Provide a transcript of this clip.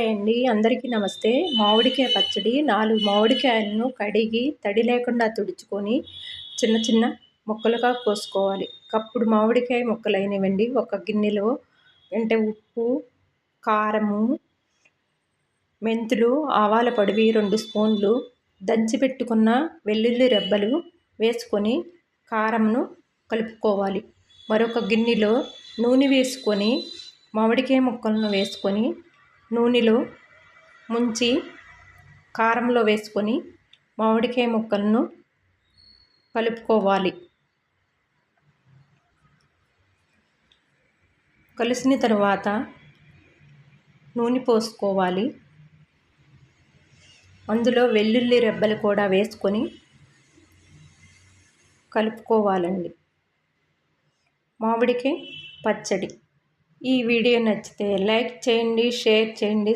Hi అండి, అందరికీ నమస్తే. మామిడికాయ పచ్చడి 4 మామిడికాయలను కడిగి తడి లేకుండా తుడుచుకొని చిన్న చిన్న ముక్కలుగా కోసుకోవాలి. కప్పుడు మామిడికాయ ముక్కలైనవండి. ఒక గిన్నెలో ఉప్పు, కారము, మెంతులు, ఆవాల పొడివి 2 స్పూన్లు, దంచి పెట్టుకున్న వెల్లుల్లి రెబ్బలు వేసుకొని కారంను కలుపుకోవాలి. మరొక గిన్నెలో నూనె వేసుకొని మామిడికాయ ముక్కలను వేసుకొని నూనెలో ముంచి కారంలో వేసుకొని మామిడికాయ ముక్కలను కలుపుకోవాలి. కలిసిన తర్వాత నూనె పోసుకోవాలి. అందులో వెల్లుల్లి రెబ్బలు కూడా వేసుకొని కలుపుకోవాలండి. మామిడికాయ పచ్చడి. ఈ వీడియో నచ్చితే లైక్ చేయండి, షేర్ చేయండి,